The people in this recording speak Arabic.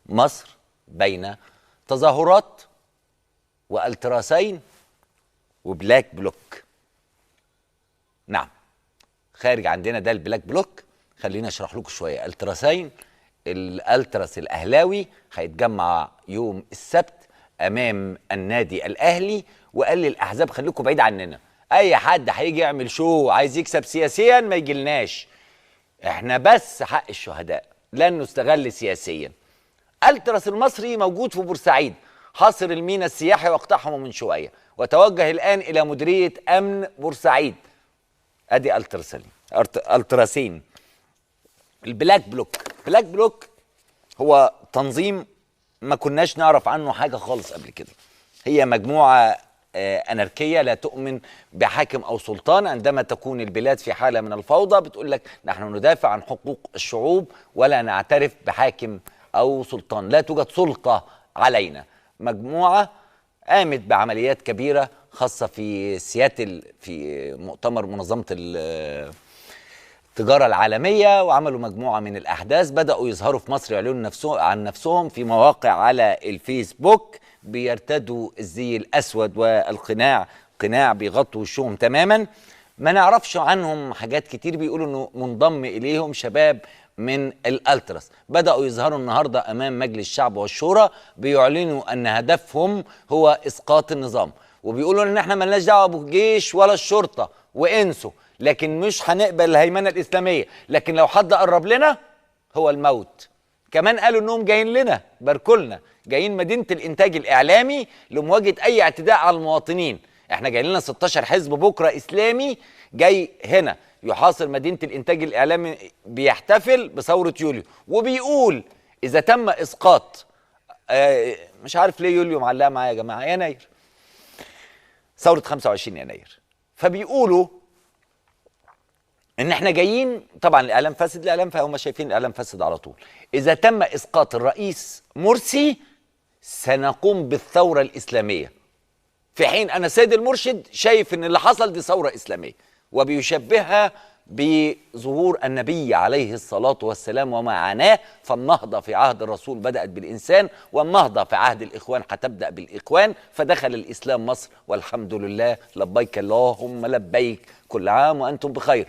مصر بين تظاهرات والتراسين وبلاك بلوك. نعم، خارج عندنا ده البلاك بلوك. خليني اشرح لكم شويه. التراسين، الالتراس الاهلاوي هيتجمع يوم السبت امام النادي الاهلي، وقال للاحزاب خليكم بعيد عننا، اي حد هيجي يعمل شو عايز يكسب سياسيا ما يجيلناش، احنا بس حق الشهداء لن نستغل سياسيا. التراس المصري موجود في بورسعيد، حاصر الميناء السياحي واقتحمه من شويه، وتوجه الان الى مديريه امن بورسعيد. ادي التراسين. البلاك بلوك، بلاك بلوك هو تنظيم ما كناش نعرف عنه حاجه خالص قبل كده. هي مجموعه أناركية لا تؤمن بحاكم أو سلطان. عندما تكون البلاد في حالة من الفوضى بتقول لك نحن ندافع عن حقوق الشعوب ولا نعترف بحاكم أو سلطان، لا توجد سلطة علينا. مجموعة قامت بعمليات كبيرة خاصة في سياتل في مؤتمر منظمة التجارة العالمية، وعملوا مجموعة من الأحداث، بدأوا يظهروا في مصر يعلنوا عن نفسهم في مواقع على الفيسبوك، بيرتدوا الزي الأسود والقناع، قناع بيغطوا وشهم تماما. ما نعرفش عنهم حاجات كتير، بيقولوا انه منضم إليهم شباب من الألتراس. بدأوا يظهروا النهاردة أمام مجلس الشعب والشورى، بيعلنوا أن هدفهم هو إسقاط النظام، وبيقولوا ان احنا ملناش دعوة بالجيش ولا الشرطة وانسوا، لكن مش هنقبل الهيمنة الإسلامية، لكن لو حد قرب لنا هو الموت. كمان قالوا انهم جايين لنا باركولنا، جايين مدينة الإنتاج الإعلامي لمواجهة أي اعتداء على المواطنين. احنا جايين لنا 16 حزب بكرة إسلامي جاي هنا يحاصر مدينة الإنتاج الإعلامي، بيحتفل بثورة يوليو، وبيقول إذا تم إسقاط مش عارف ليه يوليو معلقة معايا يا جماعة، يناير، ثورة 25 يناير. فبيقولوا ان احنا جايين، طبعا الاعلام فاسد، الاعلام فهم شايفين الاعلام فاسد على طول. اذا تم اسقاط الرئيس مرسي سنقوم بالثوره الاسلاميه، في حين انا سيد المرشد شايف ان اللي حصل دي ثوره اسلاميه، وبيشبهها بظهور النبي عليه الصلاه والسلام وما عناه. فالنهضه في عهد الرسول بدات بالانسان، والنهضه في عهد الاخوان هتبدا بالاخوان، فدخل الاسلام مصر والحمد لله. لبيك اللهم لبيك، كل عام وانتم بخير.